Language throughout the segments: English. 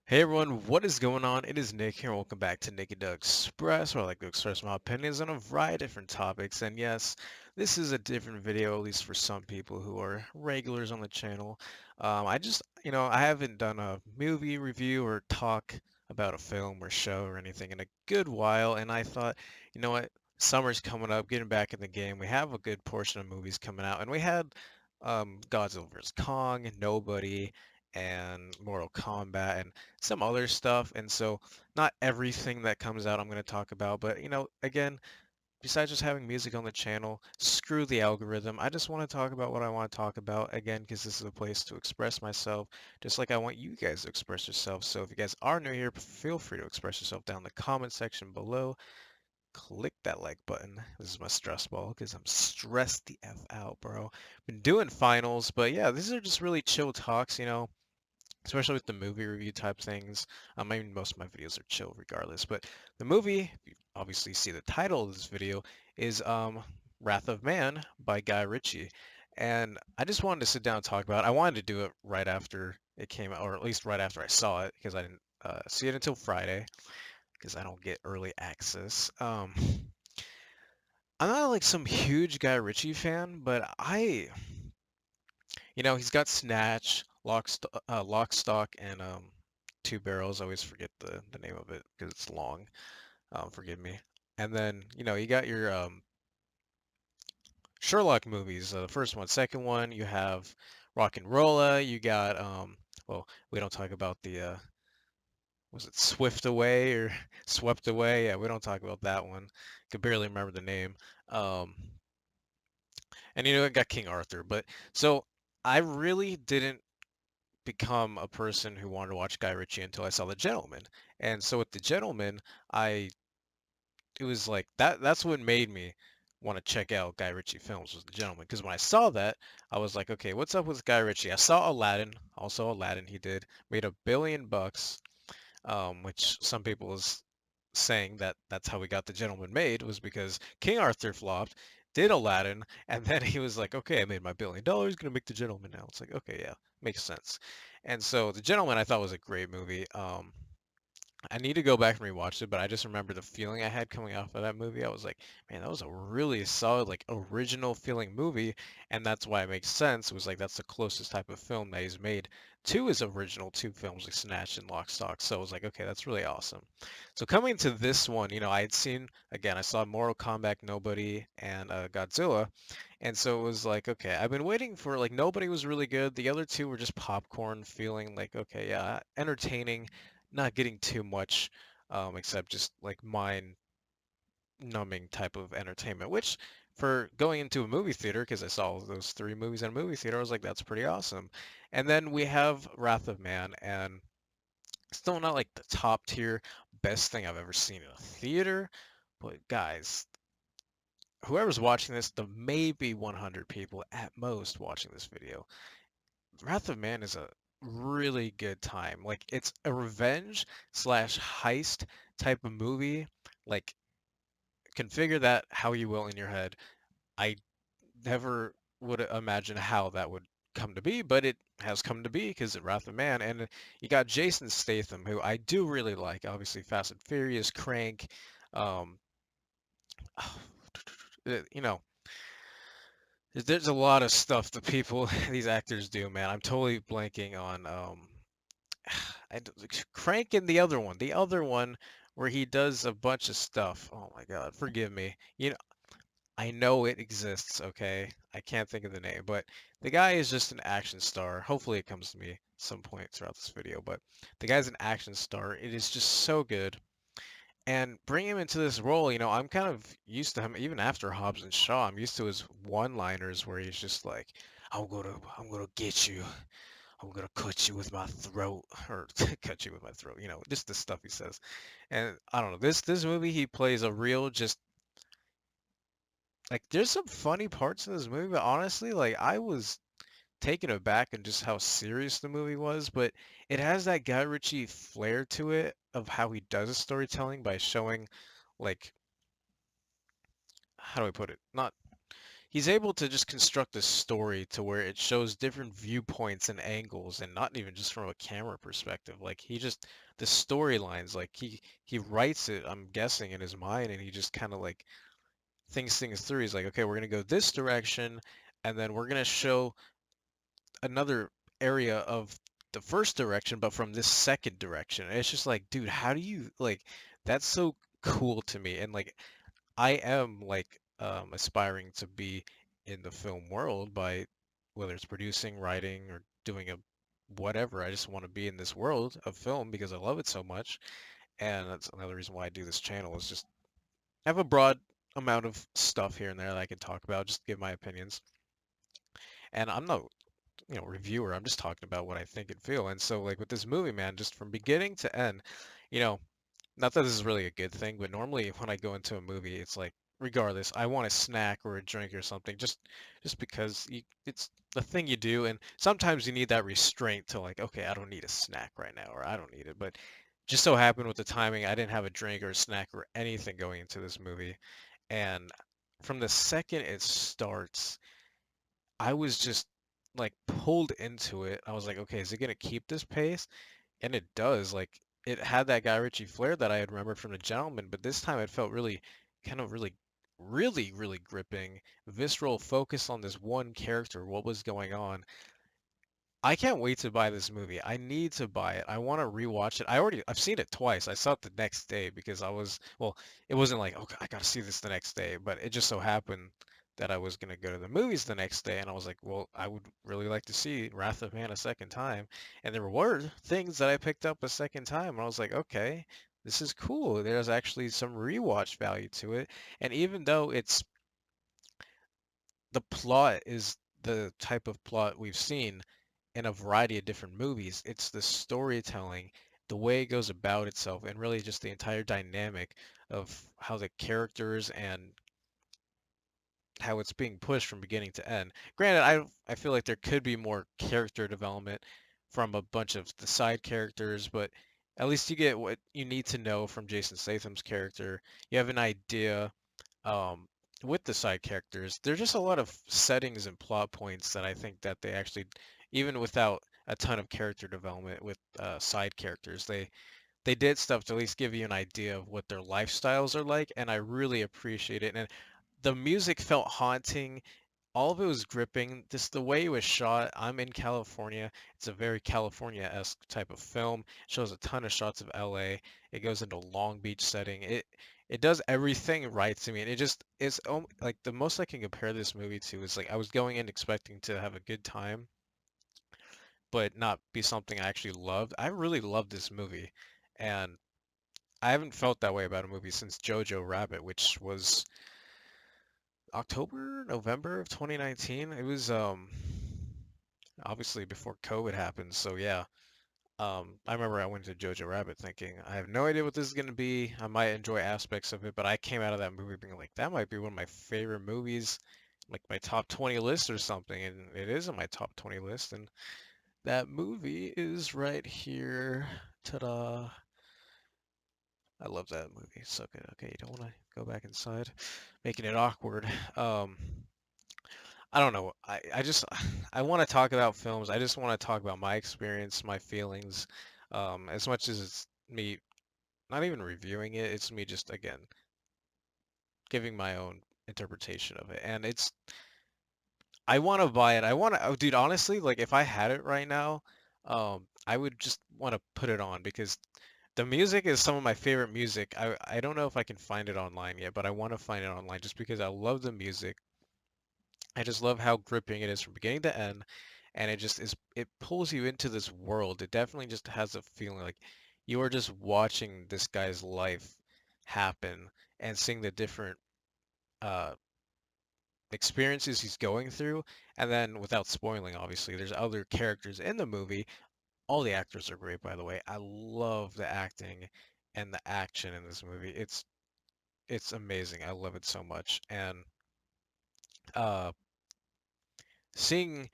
Hey everyone, what is going on? It is Nick here, and welcome back to Nick and Doug Express, where I like to express my opinions on a variety of different topics. And yes, this is a different video, at least for some people who are regulars on the channel. I haven't done a movie review or talk about a film or show or anything in a good while, and I thought, you know what, summer's coming up, getting back in the game. We have a good portion of movies coming out, and we had Godzilla vs. Kong, Nobody, and Mortal Kombat, and some other stuff. And so not everything that comes out I'm going to talk about, but again, besides just having music on the channel, screw the algorithm. I just want to talk about what I want to talk about again because this is a place to express myself, just like I want you guys to express yourself. So if you guys are new here, feel free to express yourself down in the comment section below. Click that like button. This is my stress ball because I'm stressed the F out, bro. Been doing finals, but yeah, these are just really chill talks, especially with the movie review type things. I mean, most of my videos are chill regardless, but the movie, you obviously see the title of this video, is Wrath of Man by Guy Ritchie. And I just wanted to sit down and talk about it. I wanted to do it right after it came out, or at least right after I saw it, because I didn't see it until Friday, because I don't get early access. I'm not like some huge Guy Ritchie fan, but he's got Snatch, Lock, Stock, and Two Barrels. I always forget the name of it because it's long. Forgive me. And then, you got your Sherlock movies. The first one, second one, you have Rock and Rolla. You got well, we don't talk about the was it Swift Away or Swept Away? Yeah, we don't talk about that one. Could barely remember the name. Um, and it got King Arthur. But so I really didn't become a person who wanted to watch Guy Ritchie until I saw The Gentleman. And so with The Gentleman, I it was like that's what made me want to check out Guy Ritchie films was The Gentleman. Because when I saw that, I was like, okay, what's up with Guy Ritchie? I saw Aladdin, also Aladdin he did, made $1 billion, which some people was saying that that's how we got The Gentleman made was because King Arthur flopped, did Aladdin, and then he was like, okay, I made my $1 billion, gonna make The Gentleman now. It's like, okay, yeah, makes sense. And so The Gentleman I thought was a great movie. I need to go back and rewatch it, but I just remember the feeling I had coming off of that movie. I was like, man, that was a really solid, like original feeling movie, and that's why it makes sense. It was like that's the closest type of film that he's made to his original two films, like Snatch and Lock, Stock. So I was like, okay, that's really awesome. So coming to this one, I had seen again, I saw Mortal Kombat, Nobody, and Godzilla, and so it was like, okay, I've been waiting for like Nobody was really good. The other two were just popcorn feeling like, okay, yeah, entertaining, not getting too much, except just like mind numbing type of entertainment, which for going into a movie theater, because I saw those three movies in a movie theater, I was like, that's pretty awesome. And then we have Wrath of Man, and still not like the top tier best thing I've ever seen in a theater, but guys, whoever's watching this, the maybe 100 people at most watching this video, Wrath of Man is a really good time. Like it's a revenge slash heist type of movie. Like configure that how you will in your head. I never would imagine how that would come to be, but it has come to be because of Wrath of Man. And you got Jason Statham, who I do really like. Obviously, Fast and Furious, Crank. Um, you know, there's a lot of stuff that people, these actors do, man. I'm totally blanking on Crank and the other one where he does a bunch of stuff. Oh my God, forgive me. I know it exists, okay? I can't think of the name, but the guy is just an action star. Hopefully it comes to me some point throughout this video, but the guy's an action star. It is just so good. And bring him into this role, I'm kind of used to him even after Hobbs and Shaw. I'm used to his one-liners where he's just like, I'm gonna get you. I'm gonna cut you with my throat, or cut you with my throat. Just the stuff he says. And I don't know. This movie, he plays a real, just like there's some funny parts in this movie, but honestly, like I was taken aback in just how serious the movie was. But it has that Guy Ritchie flair to it of how he does his storytelling by showing, like, how do I put it? Not he's able to just construct a story to where it shows different viewpoints and angles, and not even just from a camera perspective. Like he just the storylines, like he writes it, I'm guessing, in his mind, and he just kind of like thinks things through. He's like, okay, we're gonna go this direction, and then we're gonna show another area of the first direction, but from this second direction. And it's just like, dude, how do you like? That's so cool to me, and like I am like aspiring to be in the film world by whether it's producing, writing, or doing a whatever. I just want to be in this world of film because I love it so much. And that's another reason why I do this channel is just have a broad amount of stuff here and there that I can talk about, just give my opinions. And I'm no, reviewer. I'm just talking about what I think and feel. And so like with this movie, man, just from beginning to end, you know, not that this is really a good thing, but normally when I go into a movie, it's like regardless, I want a snack or a drink or something, just because it's the thing you do, and sometimes you need that restraint to like, okay, I don't need a snack right now, or I don't need it. But just so happened with the timing, I didn't have a drink or a snack or anything going into this movie, and from the second it starts, I was just like pulled into it. I was like, okay, is it gonna keep this pace? And it does. Like it had that Guy Ritchie flair that I had remembered from The Gentleman, but this time it felt really, kind of really, really, really gripping, visceral, focus on this one character, what was going on. I can't wait to buy this movie. I need to buy it. I want to rewatch it. I've seen it twice. I saw it the next day because well, it wasn't like, okay, I gotta see this the next day, but it just so happened that I was gonna go to the movies the next day, and I was like, well, I would really like to see Wrath of Man a second time. And there were things that I picked up a second time, and I was like, okay, this is cool. There's actually some rewatch value to it. And even though the plot is the type of plot we've seen in a variety of different movies. It's the storytelling, the way it goes about itself, and really just the entire dynamic of how the characters and how it's being pushed from beginning to end. Granted, I feel like there could be more character development from a bunch of the side characters, but at least you get what you need to know from Jason Statham's character. You have an idea um, with the side characters. There's just a lot of settings and plot points that I think that they actually, even without a ton of character development with side characters, they did stuff to at least give you an idea of what their lifestyles are like, and I really appreciate it. And the music felt haunting. All of it was gripping. Just the way it was shot. I'm in California. It's a very California-esque type of film. It shows a ton of shots of LA. It goes into a Long Beach setting. It does everything right to me, and it just is like the most I can compare this movie to is like I was going in expecting to have a good time, but not be something I actually loved. I really loved this movie, and I haven't felt that way about a movie since Jojo Rabbit, which was October, November of 2019. It was obviously before COVID happened, so yeah. I remember I went to Jojo Rabbit thinking, I have no idea what this is gonna be. I might enjoy aspects of it, but I came out of that movie being like, that might be one of my favorite movies, like my top 20 list or something, and it is in my top 20 list, and that movie is right here. Ta-da! I love that movie. It's so good. Okay, you don't want to go back inside, making it awkward. Um, I don't know. I just I want to talk about films. I just want to talk about my experience, my feelings, as much as it's me not even reviewing it. It's me just again giving my own interpretation of it. And I want to buy it. I want to. Oh, dude, honestly, like if I had it right now, I would just want to put it on because the music is some of my favorite music. I don't know if I can find it online yet, but I want to find it online just because I love the music. I just love how gripping it is from beginning to end, and it pulls you into this world. It definitely just has a feeling like you are just watching this guy's life happen and seeing the different uh experiences he's going through. And then without spoiling, obviously, there's other characters in the movie. All the actors are great, by the way. I love the acting and the action in this movie. It's amazing. I love it so much. And uh seeing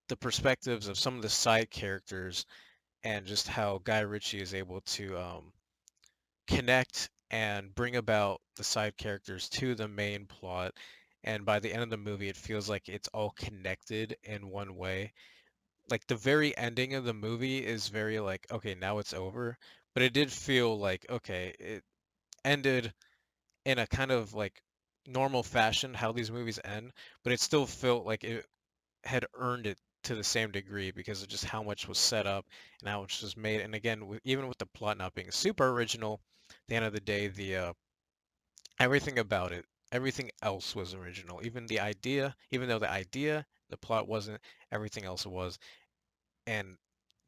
the perspectives of some of the side characters and just how Guy Ritchie is able to connect and bring about the side characters to the main plot and by the end of the movie, it feels like it's all connected in one way. Like the very ending of the movie is very like, okay, now it's over, but it did feel like, okay, it ended in a kind of like normal fashion, how these movies end, but it still felt like it had earned it to the same degree because of just how much was set up and how much was made. And again, even with the plot not being super original, at the end of the day, the everything about it, everything else was original. Even the idea, even though the idea, the plot wasn't, everything else was. And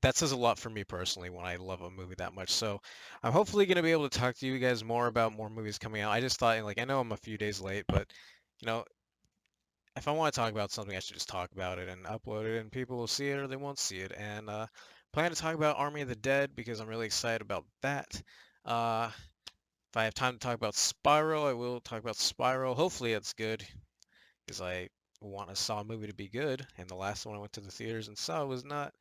that says a lot for me personally when I love a movie that much. So I'm hopefully going to be able to talk to you guys more about more movies coming out. I just thought, like, I know I'm a few days late, but you know, if I want to talk about something, I should just talk about it and upload it, and people will see it or they won't see it. And plan to talk about Army of the Dead because I'm really excited about that. Uh, if I have time to talk about Spiral, I will talk about Spiral. Hopefully, it's good because I want a Saw movie to be good, and the last one I went to the theaters and saw was not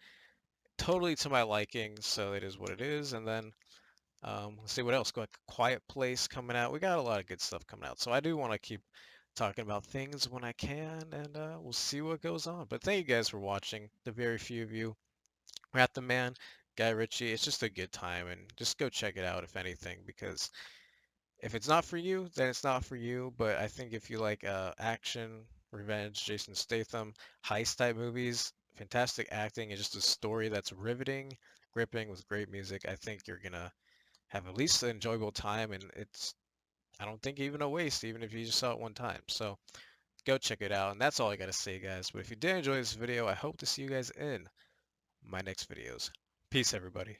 totally to my liking, so it is what it is. And then let's see what else. Got Quiet Place coming out. We got a lot of good stuff coming out, so I do want to keep talking about things when I can, and we'll see what goes on. But thank you guys for watching. The very few of you. wrathofman, Guy Ritchie. It's just a good time, and just go check it out if anything, because if it's not for you, then it's not for you. But I think if you like action, revenge, Jason Statham, heist type movies, fantastic acting, and just a story that's riveting, gripping with great music, I think you're gonna have at least an enjoyable time. And it's, I don't think, even a waste, even if you just saw it one time. So go check it out. And that's all I gotta say, guys. But if you did enjoy this video, I hope to see you guys in my next videos. Peace, everybody.